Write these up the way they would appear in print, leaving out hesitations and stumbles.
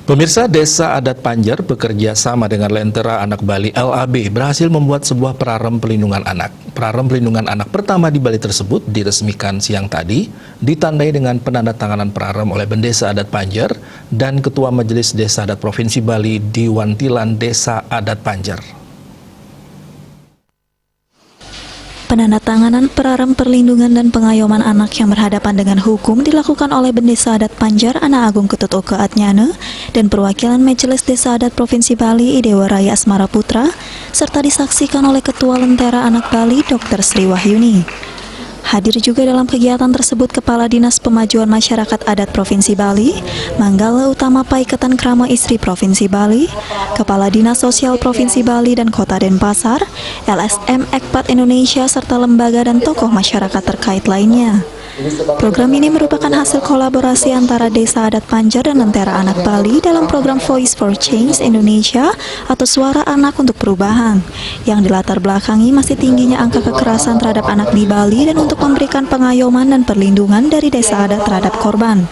Pemirsa, Desa Adat Panjer bekerja sama dengan Lentera Anak Bali LAB berhasil membuat sebuah prarem pelindungan anak. Prarem pelindungan anak pertama di Bali tersebut diresmikan siang tadi, ditandai dengan penandatanganan prarem oleh Bendesa Adat Panjer dan Ketua Majelis Desa Adat Provinsi Bali Diwantilan Desa Adat Panjer. Penandatanganan prarem perlindungan dan pengayoman anak yang berhadapan dengan hukum dilakukan oleh Bendesa Adat Panjer Ana Agung Ketut Oke Atnyana dan perwakilan Majelis Desa Adat Provinsi Bali Idewa Raya Asmara Putra serta disaksikan oleh Ketua Lentera Anak Bali Dr. Sri Wahyuni. Hadir juga dalam kegiatan tersebut Kepala Dinas Pemajuan Masyarakat Adat Provinsi Bali, Manggala Utama Paiketan Krama Istri Provinsi Bali, Kepala Dinas Sosial Provinsi Bali dan Kota Denpasar, LSM Ekpat Indonesia serta lembaga dan tokoh masyarakat terkait lainnya. Program ini merupakan hasil kolaborasi antara Desa Adat Panjer dan Lentera Anak Bali dalam program Voice for Change Indonesia atau Suara Anak untuk Perubahan, yang dilatar belakangi masih tingginya angka kekerasan terhadap anak di Bali dan untuk memberikan pengayoman dan perlindungan dari desa adat terhadap korban.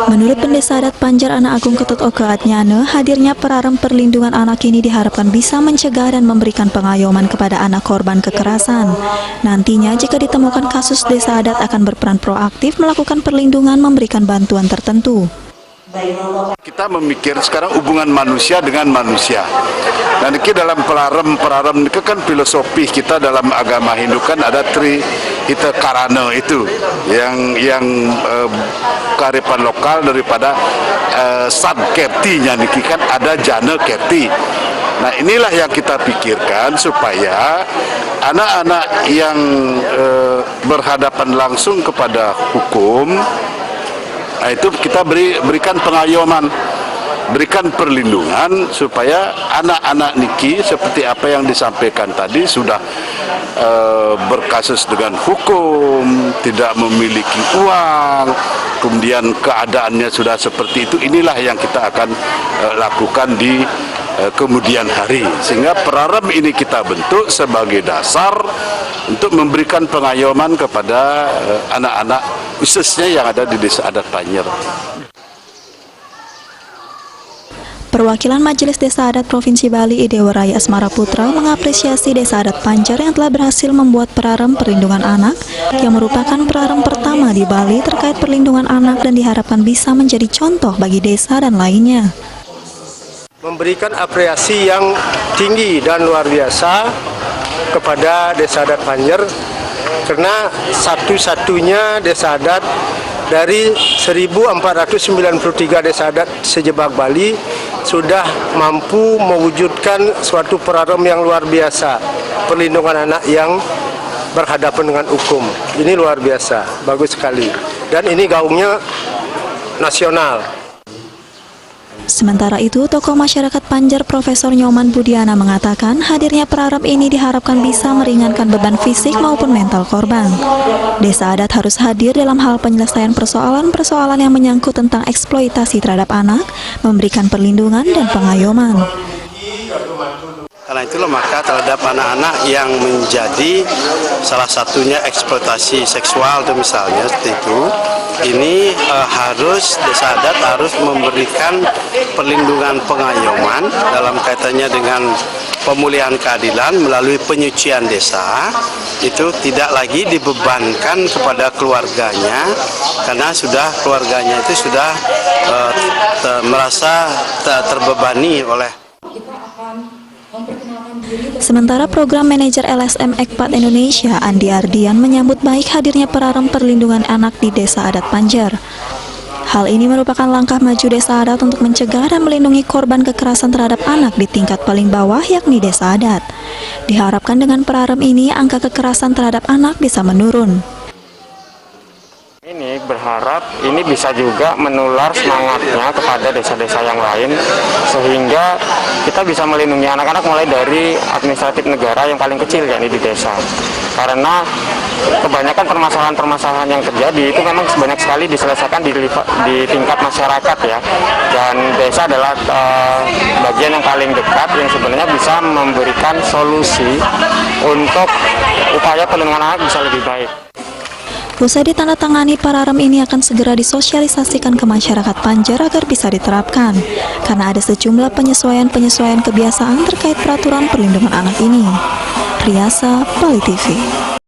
Menurut Bendesa Adat Panjer Ana Agung Ketut Oke Atnyana, hadirnya prarem perlindungan anak ini diharapkan bisa mencegah dan memberikan pengayoman kepada anak korban kekerasan. Nantinya jika ditemukan kasus, desa adat akan berperan proaktif melakukan perlindungan, memberikan bantuan tertentu. Kita memikir sekarang hubungan manusia dengan manusia. Dan dalam prarem itu kan filosofi kita dalam agama Hindu kan ada Ita Karana itu yang kearifan lokal daripada San Kerti-nya niki kan ada Jana Kerti. Nah, inilah yang kita pikirkan supaya anak-anak yang berhadapan langsung kepada hukum, nah, itu kita berikan pengayoman, berikan perlindungan supaya anak-anak niki seperti apa yang disampaikan tadi sudah berkasus dengan hukum, tidak memiliki uang, kemudian keadaannya sudah seperti itu. Inilah yang kita akan lakukan di kemudian hari, sehingga prarem ini kita bentuk sebagai dasar untuk memberikan pengayoman kepada anak-anak khususnya yang ada di Desa Adat Panjer. Perwakilan Majelis Desa Adat Provinsi Bali Idewa Raya Asmara Putra mengapresiasi Desa Adat Panjer yang telah berhasil membuat prarem perlindungan anak yang merupakan prarem pertama di Bali terkait perlindungan anak dan diharapkan bisa menjadi contoh bagi desa dan lainnya. Memberikan apresiasi yang tinggi dan luar biasa kepada Desa Adat Panjer karena satu-satunya desa adat dari 1493 desa adat sejebak Bali sudah mampu mewujudkan suatu prarem yang luar biasa, perlindungan anak yang berhadapan dengan hukum. Ini luar biasa, bagus sekali. Dan ini gaungnya nasional. Sementara itu, tokoh masyarakat Panjer Profesor Nyoman Budiana mengatakan hadirnya prarem ini diharapkan bisa meringankan beban fisik maupun mental korban. Desa adat harus hadir dalam hal penyelesaian persoalan-persoalan yang menyangkut tentang eksploitasi terhadap anak, memberikan perlindungan dan pengayoman. Karena itulah maka terhadap anak-anak yang menjadi salah satunya eksploitasi seksual itu misalnya seperti itu, ini harus desa adat harus memberikan perlindungan pengayoman dalam kaitannya dengan pemulihan keadilan melalui penyucian desa. Itu tidak lagi dibebankan kepada keluarganya karena sudah keluarganya itu sudah merasa terbebani oleh. Sementara Program Manajer LSM Ekpat Indonesia Andi Ardian menyambut baik hadirnya prarem perlindungan anak di Desa Adat Panjer. Hal ini merupakan langkah maju desa adat untuk mencegah dan melindungi korban kekerasan terhadap anak di tingkat paling bawah yakni desa adat. Diharapkan dengan prarem ini angka kekerasan terhadap anak bisa menurun. Ini berharap ini bisa juga menular semangatnya kepada desa-desa yang lain sehingga kita bisa melindungi anak-anak mulai dari administratif negara yang paling kecil yakni di desa. Karena kebanyakan permasalahan-permasalahan yang terjadi itu memang banyak sekali diselesaikan di tingkat masyarakat ya. Dan desa adalah bagian yang paling dekat yang sebenarnya bisa memberikan solusi untuk upaya perlindungan anak bisa lebih baik. Usai ditandatangani, pararem ini akan segera disosialisasikan ke masyarakat Banjar agar bisa diterapkan, karena ada sejumlah penyesuaian kebiasaan terkait peraturan perlindungan anak ini. Riasa, Bali TV.